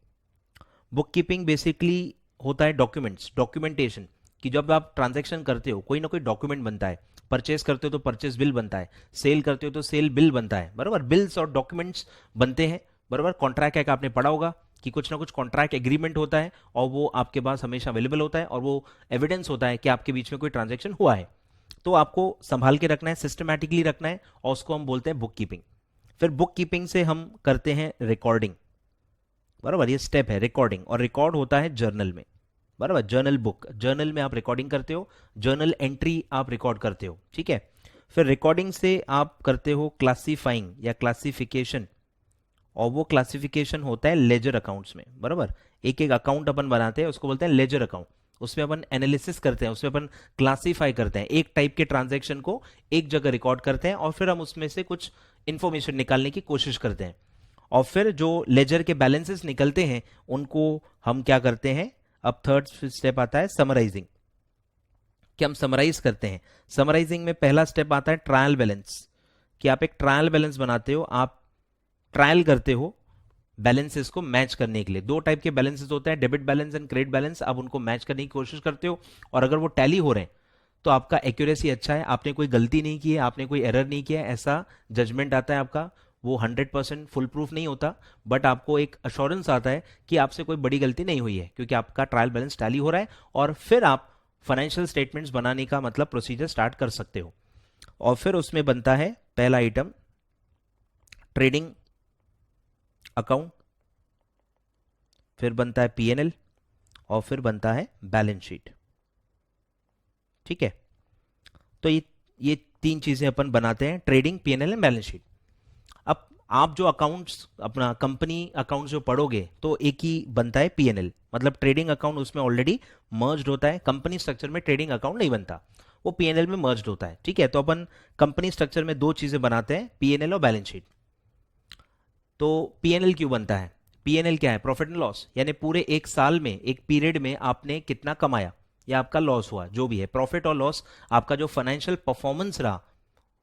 Book keeping basically होता है डॉक्यूमेंट्स, डॉक्यूमेंटेशन, कि जब आप ट्रांजैक्शन करते हो कोई ना कोई डॉक्यूमेंट बनता है। परचेस करते हो तो परचेस बिल बनता है, सेल करते हो तो सेल बिल बनता है, बराबर। बिल्स और डॉक्यूमेंट्स बनते हैं, बराबर। कॉन्ट्रैक्ट एक आपने पढ़ा होगा कि कुछ ना कुछ कॉन्ट्रैक्ट एग्रीमेंट होता है और वो आपके पास हमेशा अवेलेबल होता है और वो एविडेंस होता है कि आपके बीच में कोई ट्रांजैक्शन हुआ है। तो आपको संभाल के रखना है, सिस्टमैटिकली रखना है, और उसको हम बोलते हैं बुक कीपिंग। फिर बुक कीपिंग से हम करते हैं रिकॉर्डिंग, बराबर। ये स्टेप है रिकॉर्डिंग, और रिकॉर्ड होता है जर्नल में, बराबर। जर्नल बुक, जर्नल में आप रिकॉर्डिंग करते हो, जर्नल एंट्री आप रिकॉर्ड करते हो। ठीक है, फिर रिकॉर्डिंग से आप करते हो क्लासीफाइंग या क्लासिफिकेशन, और वो क्लासिफिकेशन होता है लेजर अकाउंट्स में, बराबर। एक एक अकाउंट अपन बनाते हैं, उसको बोलते हैं लेजर अकाउंट। उसमें अपन एनालिसिस करते हैं, उसमें अपन क्लासीफाई करते हैं, एक टाइप के ट्रांजैक्शन को एक जगह रिकॉर्ड करते हैं और फिर हम उसमें से कुछ इंफॉर्मेशन निकालने की कोशिश करते हैं। और फिर जो लेजर के बैलेंसेस निकलते हैं उनको हम क्या करते हैं, अब थर्ड स्टेप आता है समराइजिंग, कि हम समराइज करते हैं। समराइजिंग में पहला स्टेप आता है ट्रायल बैलेंस, कि आप एक ट्रायल बैलेंस बनाते हो, आप ट्रायल करते हो बैलेंसेस को मैच करने के लिए। दो टाइप के बैलेंसेस होते हैं, debit balance and credit balance. आप उनको मैच करने की कोशिश करते हो, और अगर वो टैली हो रहे हैं तो आपका एक्यूरेसी अच्छा है, आपने कोई गलती नहीं की है, आपने कोई एरर नहीं किया है, ऐसा जजमेंट आता है आपका। वो 100% फुल प्रूफ नहीं होता, बट आपको एक अश्योरेंस आता है कि आपसे कोई बड़ी गलती नहीं हुई है, क्योंकि आपका ट्रायल बैलेंस टैली हो रहा है। और फिर आप फाइनेंशियल स्टेटमेंट्स बनाने का मतलब प्रोसीजर स्टार्ट कर सकते हो। और फिर उसमें बनता है पहला आइटम ट्रेडिंग अकाउंट, फिर बनता है पीएनएल, और फिर बनता है बैलेंस शीट। ठीक है, तो ये तीन चीजें अपन बनाते हैं, trading, PNL and balance sheet. अब आप जो अकाउंट्स अपना कंपनी अकाउंट्स जो पढ़ोगे तो एक ही बनता है पीएनएल, मतलब ट्रेडिंग अकाउंट उसमें ऑलरेडी मर्ज्ड होता है। कंपनी स्ट्रक्चर में ट्रेडिंग अकाउंट नहीं बनता, वो पीएनएल में मर्ज्ड होता है। ठीक है, तो अपन कंपनी स्ट्रक्चर में दो चीजें बनाते हैं, पीएनएल और बैलेंस शीट। तो पीएनएल क्यों बनता है, पीएनएल क्या है, प्रॉफिट एंड लॉस, यानी पूरे एक साल में, एक पीरियड में आपने कितना कमाया या आपका लॉस हुआ, जो भी है प्रॉफिट और लॉस, आपका जो फाइनेंशियल परफॉर्मेंस रहा,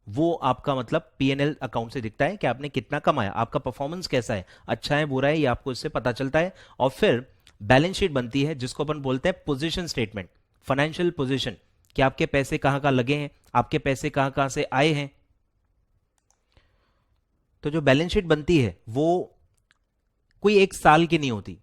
वो आपका मतलब पीएनएल अकाउंट से दिखता है कि आपने कितना कमाया, आपका परफॉर्मेंस कैसा है, अच्छा है बुरा है, ये आपको इससे पता चलता है। और फिर बैलेंस शीट बनती है, जिसको अपन बोलते हैं पोजीशन स्टेटमेंट, फाइनेंशियल पोजीशन, कि आपके पैसे कहां कहां लगे हैं, आपके पैसे कहां कहां से आए हैं। तो जो बैलेंस शीट बनती है वो कोई एक साल की नहीं होती,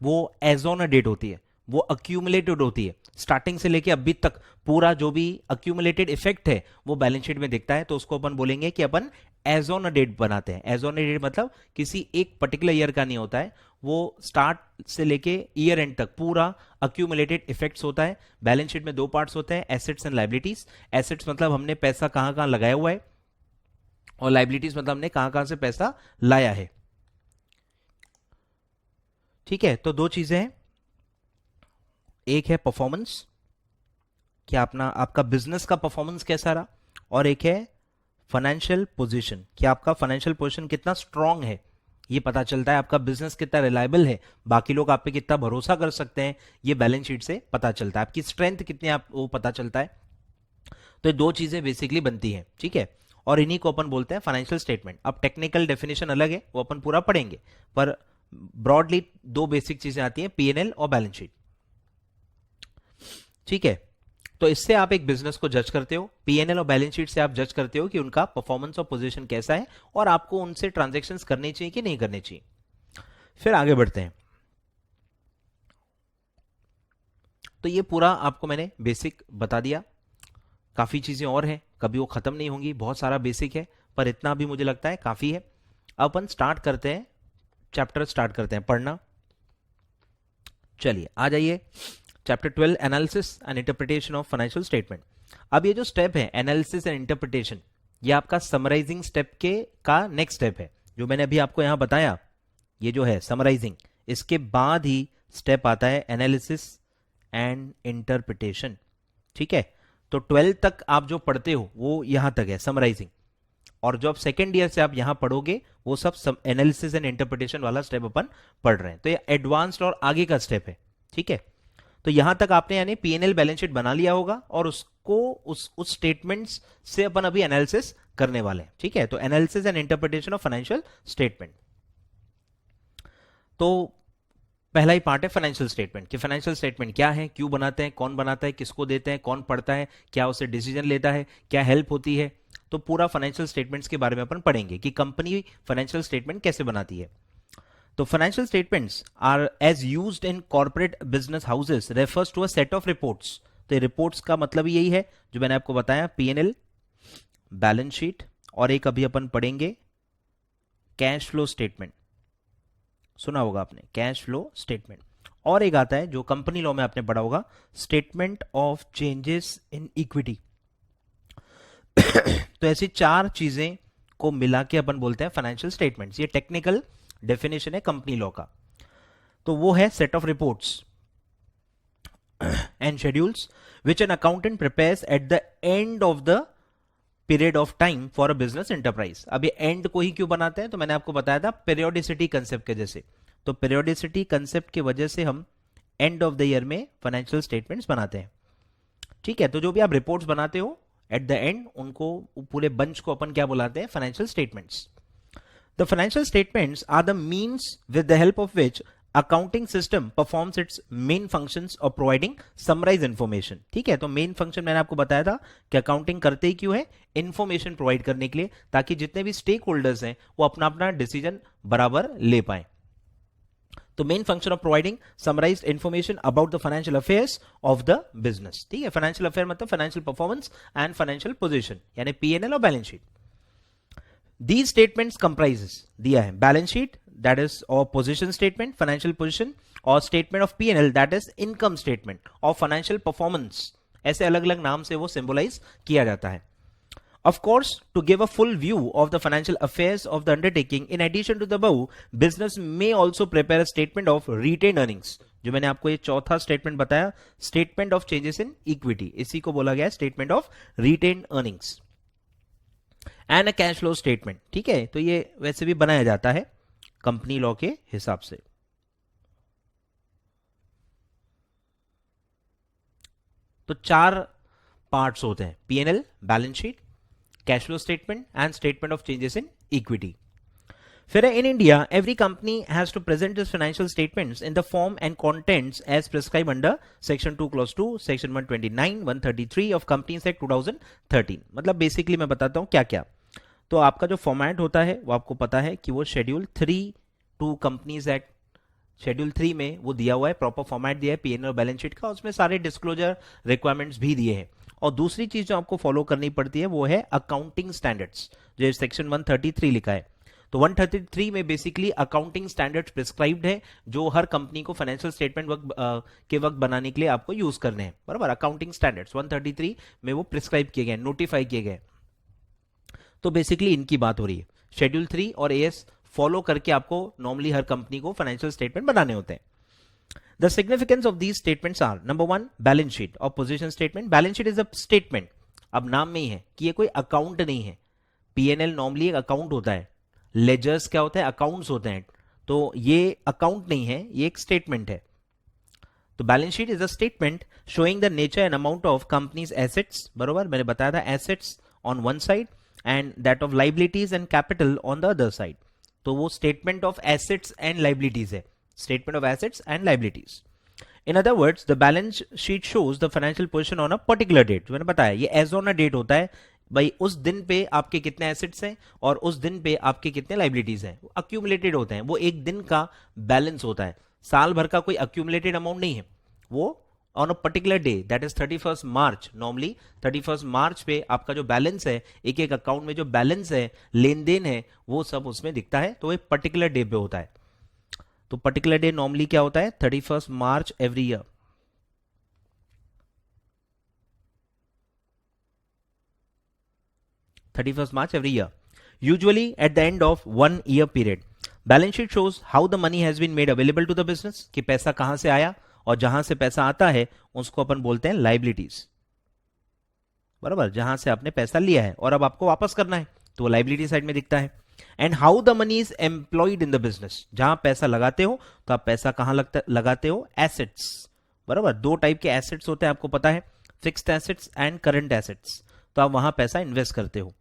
वो एज ऑन अ डेट होती है, वो अक्यूमुलेटेड होती है, स्टार्टिंग से लेके अभी तक पूरा जो भी अक्यूमुलेटेड इफेक्ट है वो बैलेंस शीट में दिखता है। तो उसको अपन बोलेंगे कि अपन एज ऑन अ डेट बनाते हैं। एज ऑन अ डेट मतलब किसी एक पर्टिकुलर ईयर का नहीं होता है, वो स्टार्ट से लेके ईयर एंड तक पूरा अक्यूमुलेटेड इफेक्ट्स होता है। बैलेंस शीट में दो पार्ट्स होते हैं, एसेट्स एंड लाइबिलिटीज। एसेट्स मतलब हमने पैसा कहां कहां लगाया हुआ है, और लाइबिलिटीज मतलब हमने कहां कहां से पैसा लाया है। ठीक है, तो दो चीजें हैं, एक है परफॉर्मेंस, कि अपना आपका बिजनेस का परफॉर्मेंस कैसा रहा, और एक है फाइनेंशियल पोजीशन, कि आपका फाइनेंशियल पोजीशन कितना स्ट्रांग है, ये पता चलता है। आपका बिजनेस कितना रिलायबल है, बाकी लोग आप पे कितना भरोसा कर सकते हैं, ये बैलेंस शीट से पता चलता है। आपकी स्ट्रेंथ कितनी आप वो पता चलता है। तो ये दो चीजें बेसिकली बनती हैं। ठीक है, और इन्हीं को अपन बोलते हैं फाइनेंशियल स्टेटमेंट। अब टेक्निकल डेफिनेशन अलग है, वो अपन पूरा पढ़ेंगे, पर ब्रॉडली दो बेसिक चीजें आती हैं, पीएनएल और बैलेंस शीट। ठीक है, तो इससे आप एक बिजनेस को जज करते हो, पीएनएल और बैलेंस शीट से आप जज करते हो कि उनका परफॉर्मेंस और पोजीशन कैसा है, और आपको उनसे ट्रांजैक्शंस करने चाहिए कि नहीं करने चाहिए। फिर आगे बढ़ते हैं। तो ये पूरा आपको मैंने बेसिक बता दिया, काफी चीजें और हैं, कभी वो खत्म नहीं होंगी, बहुत सारा बेसिक है, पर इतना भी मुझे लगता है काफी है। अब अपन स्टार्ट करते हैं, चैप्टर स्टार्ट करते हैं पढ़ना। चलिए आ जाइए chapter 12 analysis and interpretation of financial statement. अब ये जो स्टेप है एनालिसिस एंड इंटरप्रिटेशन, ये आपका समराइजिंग स्टेप के का नेक्स्ट स्टेप है। जो मैंने अभी आपको यहां बताया, ये जो है समराइजिंग, इसके बाद ही स्टेप आता है एनालिसिस एंड इंटरप्रिटेशन। ठीक है, तो 12 तक आप जो पढ़ते हो वो यहां तक है समराइजिंग, और जो आप सेकेंड ईयर से आप यहां पढ़ोगे वो सब एनालिसिस एंड इंटरप्रिटेशन वाला स्टेप अपन पढ़ रहे हैं। तो ये एडवांस्ड और आगे का स्टेप है। ठीक है, तो यहां तक आपने यानी पीएनएल बैलेंस शीट बना लिया होगा, और उसको उस स्टेटमेंट्स से अपन अभी एनालिसिस करने वाले हैं। ठीक है, तो analysis and interpretation of financial statement. तो पहला ही पार्ट है फाइनेंशियल स्टेटमेंट, कि फाइनेंशियल स्टेटमेंट क्या है, क्यों बनाते हैं, कौन बनाता है, किसको देते हैं, कौन पढ़ता है, क्या उससे डिसीजन लेता है, क्या हेल्प होती है। तो पूरा फाइनेंशियल स्टेटमेंट्स के बारे में अपन पढ़ेंगे कि कंपनी फाइनेंशियल स्टेटमेंट कैसे बनाती है। तो financial statements are as used in corporate business houses refers to a set of reports. तो रिपोर्ट्स का मतलब यही है जो मैंने आपको बताया, पीएनएल, बैलेंस शीट, और एक अभी अपन पढ़ेंगे कैश फ्लो स्टेटमेंट। सुना होगा आपने कैश फ्लो स्टेटमेंट। और एक आता है जो कंपनी लॉ में आपने पढ़ा होगा, statement of changes in equity. तो ऐसी चार चीजें को मिला के अपन बोलते हैं फाइनेंशियल स्टेटमेंट्स। ये टेक्निकल डेफिनेशन है कंपनी लॉ का। तो वो है set of reports and schedules which an accountant prepares at the end of the period of time for a business enterprise. अब ये एंड को ही क्यों बनाते हैं, तो मैंने आपको बताया था पीरियोडिसिटी कंसेप्ट के जैसे। तो पीरियोडिसिटी कंसेप्ट की वजह से हम एंड ऑफ द ईयर में फाइनेंशियल स्टेटमेंट्स बनाते हैं। ठीक है, तो जो भी आप रिपोर्ट्स बनाते हो एट द एंड, उनको पूरे बंच को अपन क्या बुलाते हैं, financial statements. The financial statements are the means with the help of which accounting system performs its main functions of providing summarized information। ठीक है, तो मेन फंक्शन मैंने आपको बताया था कि अकाउंटिंग करते ही क्यों है, इंफॉर्मेशन प्रोवाइड करने के लिए, ताकि जितने भी स्टेक होल्डर्स हैं वो अपना अपना डिसीजन बराबर ले पाए। तो main function of providing summarised information about the financial affairs of the business. ठीक है, फाइनेंशियल अफेयर मतलब financial performance and financial position, यानी पीएनएल और balance sheet. These statements comprises दिया है balance sheet, that is or position statement, financial position, और statement of P&L, that is income statement और financial performance। ऐसे अलग अलग नाम से वो symbolize किया जाता है। Of course, to give a full view of the financial affairs of the undertaking, in addition to the above, business may also prepare a statement of retained earnings। जो मैंने आपको ये चौथा स्टेटमेंट बताया, statement of changes in equity, इसी को बोला गया है statement of retained earnings and a cash flow statement. ठीक है, तो ये वैसे भी बनाया जाता है कंपनी लॉ के हिसाब से। तो चार पार्ट्स होते हैं, PNL, balance sheet, cash flow statement and statement of changes in equity. फिर in India every company has to present this financial statements in the form and contents as prescribe under section 2 clause 2, section 129, 133 of companies act 2013। मतलब basically मैं बताता हूं क्या क्या। तो आपका जो फॉर्मेट होता है वो आपको पता है कि वो schedule 3 to companies act, schedule 3 में वो दिया हुआ है, प्रॉपर फॉर्मेट दिया है पीएनएल और बैलेंस शीट का, उसमें सारे डिस्क्लोजर रिक्वायरमेंट्स भी दिए हैं। और दूसरी चीज जो आपको फॉलो करनी पड़ती है वो है अकाउंटिंग स्टैंडर्ड्स, जो सेक्शन 133 लिखा है। तो 133 में बेसिकली अकाउंटिंग स्टैंडर्ड्स प्रिस्क्राइब्ड है, जो हर कंपनी को फाइनेंशियल स्टेटमेंट के वक्त बनाने के लिए आपको यूज करने हैं। बराबर, अकाउंटिंग स्टैंडर्ड्स 133 में वो प्रिस्क्राइब किए गए, नोटिफाई किए गए। तो बेसिकली इनकी बात हो रही है, शेड्यूल 3 और एएस फॉलो करके आपको नॉर्मली हर कंपनी को फाइनेंशियल स्टेटमेंट बनाने होते हैं। The significance of these statements are, number 1, balance sheet और position statement. Balance sheet is a statement, अब नाम में ही है कि ये कोई अकाउंट नहीं है। पीएनएल नॉर्मली एक अकाउंट होता है, लेजर्स क्या होते हैं, अकाउंट्स होते हैं। तो ये अकाउंट नहीं है, ये एक स्टेटमेंट है। तो balance sheet is a statement showing the nature and amount of companies assets. बरोबर, मैंने बताया था assets on one side and that of liabilities and capital on the other side। तो वो statement of assets and liabilities है, statement of assets and liabilities। In other words, the balance sheet shows the financial position on a particular date। मैंने बताया ये as on a date होता है, भाई उस दिन पे आपके कितने assets हैं और उस दिन पे आपके कितने liabilities हैं, accumulated होते हैं। वो एक दिन का बैलेंस होता है, साल भर का कोई accumulated amount नहीं है। वो on a particular day, that is 31 March, normally 31 मार्च पे आपका जो बैलेंस है, एक एक अकाउंट में जो बैलेंस है, लेन देन है, वो सब उसमें दिखता है। तो एक पर्टिकुलर डे पे होता है। तो पर्टिकुलर डे नॉर्मली क्या होता है, 31 मार्च every year. 31st March every year, usually at the end of 1 year period. Balance sheet shows how the money has been made available to the business, कि पैसा कहां से आया, और जहां से पैसा आता है उसको अपन बोलते हैं लाइबिलिटीज, बराबर, जहां से आपने पैसा लिया है और अब आपको वापस करना है तो वो लाइबिलिटी साइड में दिखता है। And how the money is employed in the business, जहां पैसा लगाते हो तो आप पैसा कहां लगाते हो, एसेट्स, बराबर। दो टाइप के एसेट्स होते हैं आपको पता है, fixed assets and current assets, तो आप वहां पैसा इन्वेस्ट करते हो।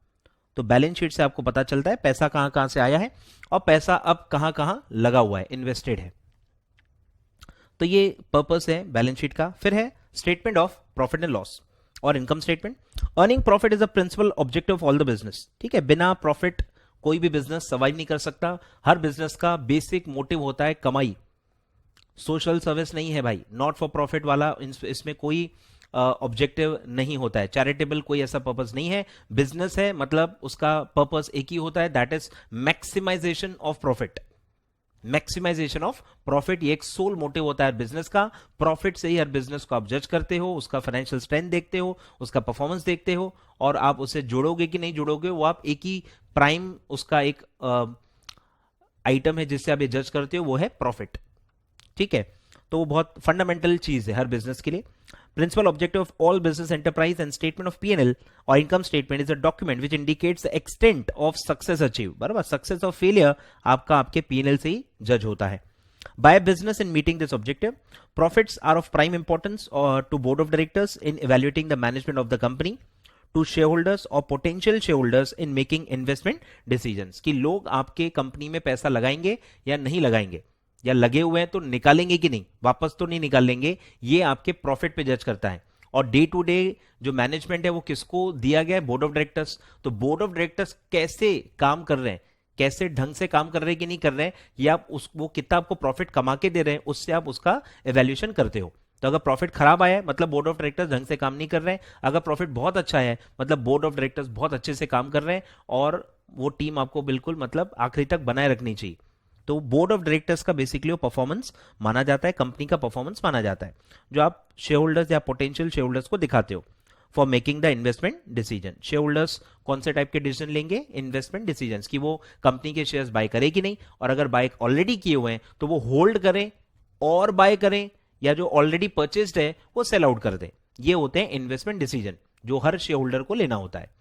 तो बैलेंस शीट से आपको पता चलता है पैसा कहां कहां से आया है और पैसा अब कहां कहां लगा हुआ है, इन्वेस्टेड है। तो ये पर्पस है बैलेंस शीट का। फिर है statement of profit and loss और income statement. Earning profit is a principal objective of all the business, ठीक है। बिना प्रॉफिट कोई भी बिजनेस सर्वाइव नहीं कर सकता। हर बिजनेस का बेसिक मोटिव होता है कमाई, सोशल सर्विस नहीं है भाई, नॉट फॉर प्रॉफिट वाला इसमें कोई ऑब्जेक्टिव नहीं होता है, चैरिटेबल कोई ऐसा पर्पस नहीं है। बिजनेस है मतलब उसका पर्पस एक ही होता है, that is maximisation of profit. Maximisation of profit ये एक सोल मोटिव होता है बिजनेस का। प्रॉफिट से ही हर बिजनेस को आप जज करते हो, उसका फाइनेंशियल स्ट्रेंथ देखते हो, उसका परफॉर्मेंस देखते हो, और आप उसे जोड़ोगे कि नहीं जोड़ोगे वो आप एक ही प्राइम उसका एक आइटम है जिससे आप ये जज करते हो, वो है प्रॉफिट, ठीक है। तो वो बहुत फंडामेंटल चीज है हर बिजनेस के लिए। Principal objective of all business enterprise and statement of P&L or income statement is a document which indicates the extent of success achieved, बराबर। सक्सेस और फेलियर आपका आपके P&L से ही जज होता है। By a business in meeting this objective, profits are of prime importance to board of directors in evaluating the management of the company, to shareholders or potential shareholders in making investment decisions, कि लोग आपके company में पैसा लगाएंगे या नहीं लगाएंगे, या लगे हुए हैं तो निकालेंगे कि नहीं, वापस तो नहीं निकाल लेंगे, ये आपके प्रॉफिट पे जज करता है। और डे टू डे जो मैनेजमेंट है वो किसको दिया गया है, बोर्ड ऑफ डायरेक्टर्स। तो बोर्ड ऑफ डायरेक्टर्स कैसे काम कर रहे हैं, कैसे ढंग से काम कर रहे हैं कि नहीं कर रहे हैं, या वो कितना आपको प्रॉफिट कमा के दे रहे हैं, उससे आप उसका एवेल्यूएशन करते हो। तो अगर प्रॉफिट खराब आया है मतलब बोर्ड ऑफ डायरेक्टर्स ढंग से काम नहीं कर रहे हैं, अगर प्रॉफिट बहुत अच्छा है मतलब बोर्ड ऑफ डायरेक्टर्स बहुत अच्छे से काम कर रहे हैं, और वो टीम आपको बिल्कुल मतलब आखिरी तक बनाए रखनी चाहिए। तो बोर्ड ऑफ डायरेक्टर्स का बेसिकली वो परफॉर्मेंस माना जाता है, कंपनी का परफॉर्मेंस माना जाता है, जो आप शेयर होल्डर्स या पोटेंशियल शेयर होल्डर्स को दिखाते हो for making the investment decision. Share holders कौन से टाइप के डिसीजन लेंगे, इन्वेस्टमेंट डिसीजन, कि वो कंपनी के शेयर्स बाय करे कि नहीं, और अगर बाय ऑलरेडी किए हुए हैं तो वो होल्ड करें और बाय करें, या जो ऑलरेडी परचेस्ड है वो सेल आउट कर दें। ये होते हैं इन्वेस्टमेंट डिसीजन जो हर शेयर होल्डर को लेना होता है।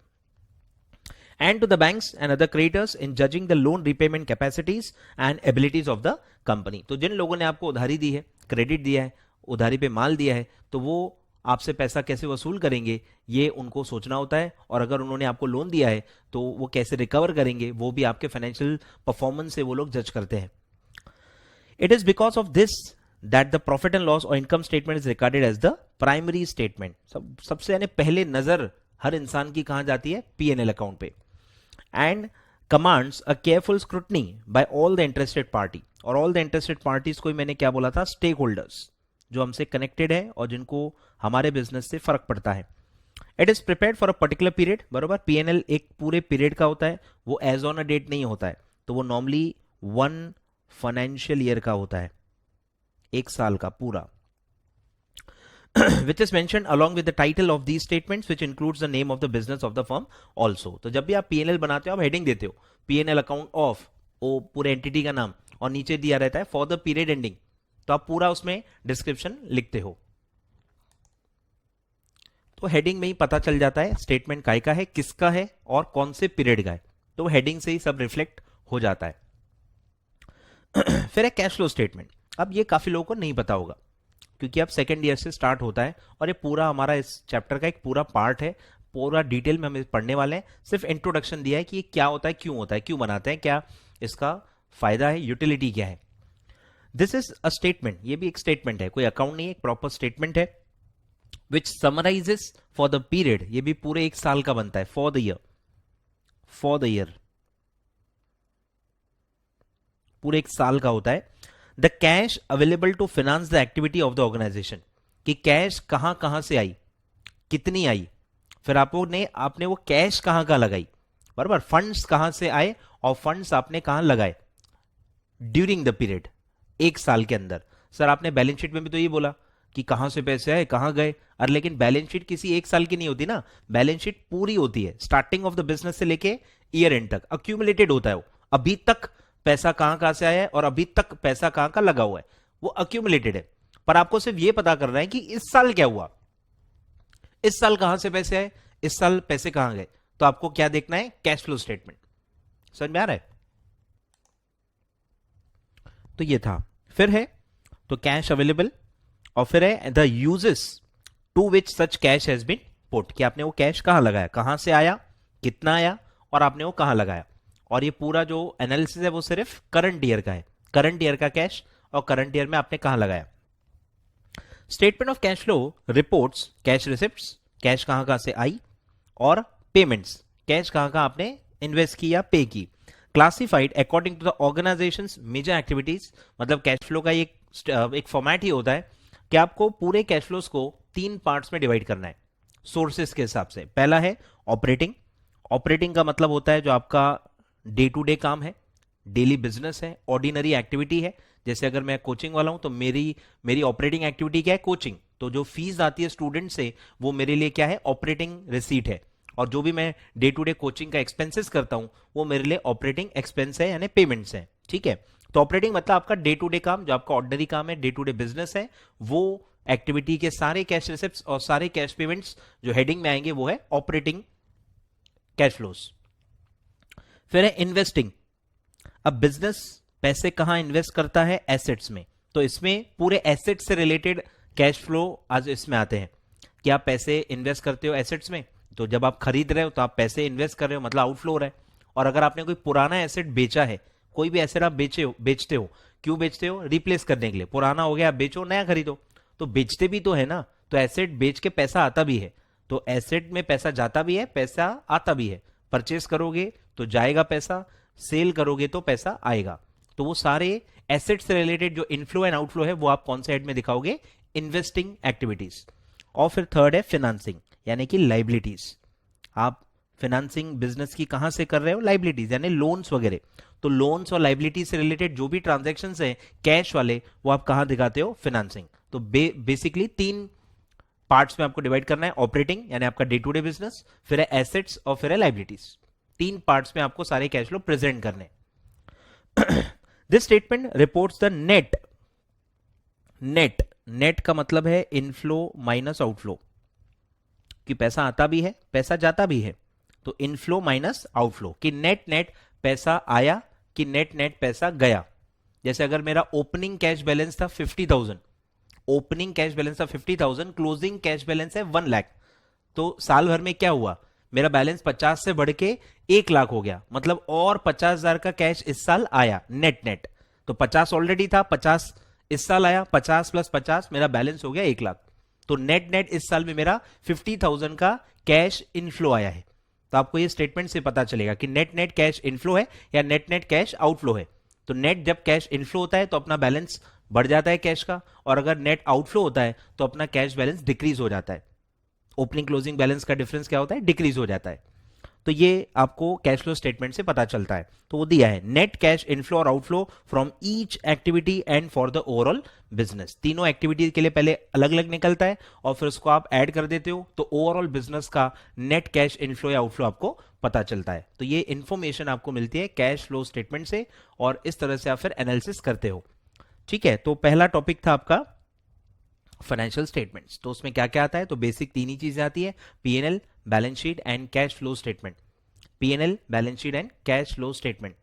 And to the banks and other creditors in judging the loan repayment capacities and abilities of the company। तो जिन लोगों ने आपको उधारी दी है, क्रेडिट दिया है, उधारी पे माल दिया है, तो वो आपसे पैसा कैसे वसूल करेंगे ये उनको सोचना होता है, और अगर उन्होंने आपको लोन दिया है तो वो कैसे रिकवर करेंगे वो भी आपके फाइनेंशियल परफॉर्मेंस से वो लोग जज करते हैं। It is because of this that the profit and loss और income statement is recorded as the primary statement. सबसे यानी पहले नजर हर इंसान की कहां जाती है, P&L अकाउंट पे, and commands a careful scrutiny by all the interested party। और all the interested parties को मैंने क्या बोला था, स्टेक होल्डर्स, जो हमसे कनेक्टेड है और जिनको हमारे बिजनेस से फर्क पड़ता है। It is prepared for a particular period, बरोबर। P&L एक पूरे पीरियड का होता है, वो एज ऑन अ डेट नहीं होता है, तो वो नॉर्मली 1 फाइनेंशियल ईयर का होता है, एक साल का पूरा। which is mentioned along with the title of these statements which includes the name of the business of the firm also। तो जब भी आप P&L बनाते हो आप हेडिंग देते हो P&L अकाउंट ऑफ, वो पूरे एंटिटी का नाम, और नीचे दिया रहता है फॉर द पीरियड एंडिंग, तो आप पूरा उसमें डिस्क्रिप्शन लिखते हो। तो हेडिंग में ही पता चल जाता है स्टेटमेंट काय का है, किसका है और कौन से पीरियड का है, तो हेडिंग से ही सब रिफ्लेक्ट हो जाता है। फिर है कैश फ्लो स्टेटमेंट। अब ये काफी लोगों को नहीं पता होगा क्योंकि अब सेकेंड ईयर से स्टार्ट होता है, और ये पूरा हमारा इस चैप्टर का एक पूरा पार्ट है, पूरा डिटेल में हम पढ़ने वाले हैं। सिर्फ इंट्रोडक्शन दिया है कि ये क्या होता है, क्यों बनाते हैं, क्या इसका फायदा है, यूटिलिटी क्या है। दिस इज अ स्टेटमेंट, ये भी एक स्टेटमेंट है, कोई अकाउंट नहीं है, एक प्रॉपर स्टेटमेंट है विच समराइजेस फॉर द पीरियड, ये भी पूरे एक साल का बनता है, फॉर द ईयर पूरे एक साल का होता है। The cash available to finance the activity of the organisation, कि कैश कहां कहां से आई, कितनी आई, फिर आपने वो कैश कहां कहां लगाई, बराबर। फंड्स कहां से आए और फंड्स आपने कहां लगाए ड्यूरिंग द पीरियड, एक साल के अंदर। सर आपने बैलेंस शीट में भी तो ये बोला कि कहां से पैसे आए कहां गए, और लेकिन बैलेंस शीट किसी एक साल की नहीं होती ना, बैलेंस शीट पूरी होती है, स्टार्टिंग ऑफ द बिजनेस से लेके ईयर एंड तक अक्यूमुलेटेड होता है वो। अभी तक पैसा कहां कहां से आया है और अभी तक पैसा कहां का लगा हुआ है, वो अक्यूमुलेटेड है। पर आपको सिर्फ ये पता करना है कि इस साल क्या हुआ, इस साल कहां से पैसे आए, इस साल पैसे कहां गए। तो आपको क्या देखना है, कैश फ्लो स्टेटमेंट। समझ में आ रहा है? तो ये था। फिर है तो कैश अवेलेबल, और फिर है the uses to which such cash has been put, कि आपने वो कैश कहां लगाया, कहां से आया, कितना आया, और आपने वो कहां लगाया। और ये पूरा जो एनालिसिस है वो सिर्फ करंट ईयर का है, करंट ईयर का कैश और करंट ईयर में आपने कहां लगाया। Statement of cash flow reports cash receipts, cash कहां कहां से आई, और पेमेंट्स, कैश कहां कहां आपने इन्वेस्ट की या पे की। Classified according to the organisation's major activities, मतलब कैश फ्लो का एक फॉर्मेट ही होता है कि आपको पूरे कैश फ्लोस को 3 पार्ट्स में डिवाइड करना है सोर्सेस के हिसाब से। पहला है ऑपरेटिंग, ऑपरेटिंग का मतलब होता है जो आपका डे टू डे काम है, डेली बिजनेस है, ऑर्डिनरी एक्टिविटी है। जैसे अगर मैं कोचिंग वाला हूं तो मेरी मेरी ऑपरेटिंग एक्टिविटी क्या है, कोचिंग। तो जो फीस आती है स्टूडेंट से वो मेरे लिए क्या है, ऑपरेटिंग रिसीट है। और जो भी मैं डे टू डे कोचिंग का एक्सपेंसेस करता हूं वो मेरे लिए ऑपरेटिंग एक्सपेंस है, यानी पेमेंट्स है। ठीक है, तो ऑपरेटिंग मतलब आपका डे टू डे काम, जो आपका ऑर्डिनरी काम है, डे टू डे बिजनेस है, वो एक्टिविटी के सारे कैश रिसिप्ट्स और सारे कैश पेमेंट्स जो हेडिंग में आएंगे वो है ऑपरेटिंग कैश फ्लोस। फिर है इन्वेस्टिंग। अब बिजनेस पैसे कहां इन्वेस्ट करता है, एसेट्स में। तो इसमें पूरे एसेट से रिलेटेड कैश फ्लो आज इसमें आते हैं कि आप पैसे इन्वेस्ट करते हो एसेट्स में। तो जब आप खरीद रहे हो तो आप पैसे इन्वेस्ट कर रहे हो, मतलब आउटफ्लो हो रहा है। और अगर आपने कोई पुराना एसेट बेचा है, कोई भी एसेट आप बेचते हो, क्यों बेचते हो, रिप्लेस करने के लिए। पुराना हो गया आप बेचो, नया खरीदो, तो बेचते भी तो है ना। तो एसेट बेच के पैसा आता भी है, तो एसेट में पैसा जाता भी है, पैसा आता भी है। परचेस करोगे तो जाएगा पैसा, सेल करोगे तो पैसा आएगा। तो वो सारे एसेट से रिलेटेड जो इनफ्लो एंड आउटफ्लो है वो आप कौन से हेड में दिखाओगे, इन्वेस्टिंग एक्टिविटीज। और फिर थर्ड है फाइनेंसिंग, यानी कि लाइबिलिटीज। आप फाइनेंसिंग बिजनेस की कहां से कर रहे हो, लाइबिलिटीज यानी लोन्स वगैरह। तो लोन्स और लाइबिलिटीज से रिलेटेड जो भी ट्रांजेक्शन है कैश वाले, वो आप कहां दिखाते हो, फाइनेंसिंग। तो बेसिकली 3 पार्ट्स में आपको डिवाइड करना है, ऑपरेटिंग यानी आपका डे टू डे बिजनेस, फिर है एसेट्स और फिर है लाइबिलिटीज। 3 पार्ट्स में आपको सारे कैश फ्लो प्रेजेंट करने। This statement reports the net, net का मतलब है इनफ्लो माइनस आउटफ्लो, कि पैसा आता भी है पैसा जाता भी है। तो इनफ्लो माइनस आउटफ्लो, कि नेट पैसा आया कि नेट पैसा गया। जैसे अगर मेरा ओपनिंग कैश बैलेंस था 50,000, ओपनिंग कैश बैलेंस था 50,000, क्लोजिंग कैश बैलेंस है 1 लाख, तो साल भर में क्या हुआ, मेरा बैलेंस 50 से बढ़ के 1 लाख हो गया, मतलब और 50,000 का कैश इस साल आया नेट। तो 50 ऑलरेडी था, 50 इस साल आया, 50 प्लस 50 मेरा बैलेंस हो गया 1 लाख। तो नेट इस साल में मेरा 50,000 का कैश इनफ्लो आया है। तो आपको ये स्टेटमेंट से पता चलेगा कि नेट कैश इनफ्लो है या नेट कैश आउटफ्लो है। तो नेट जब कैश इनफ्लो होता है तो अपना बैलेंस बढ़ जाता है कैश का, और अगर नेट आउटफ्लो होता है तो अपना कैश बैलेंस डिक्रीज हो जाता है। ओपनिंग क्लोजिंग बैलेंस का डिफरेंस क्या होता है, डिक्रीज हो जाता है। तो ये आपको कैश फ्लो स्टेटमेंट से पता चलता है। तो वो दिया है नेट कैश इनफ्लो और outflow from each activity and for the overall business. तीनों एक्टिविटी के लिए पहले अलग अलग निकलता है और फिर उसको आप ऐड कर देते हो, तो ओवरऑल बिजनेस का नेट कैश इनफ्लो या आउटफ्लो आपको पता चलता है। तो ये इंफॉर्मेशन आपको मिलती है कैश फ्लो स्टेटमेंट से, और इस तरह से आप फिर एनालिसिस करते हो। ठीक है, तो पहला टॉपिक था आपका फाइनेंशियल स्टेटमेंट्स। तो उसमें क्या क्या आता है, तो बेसिक 3 ही चीजें आती है, PNL, balance sheet and cash flow statement. PNL, balance sheet and cash flow statement.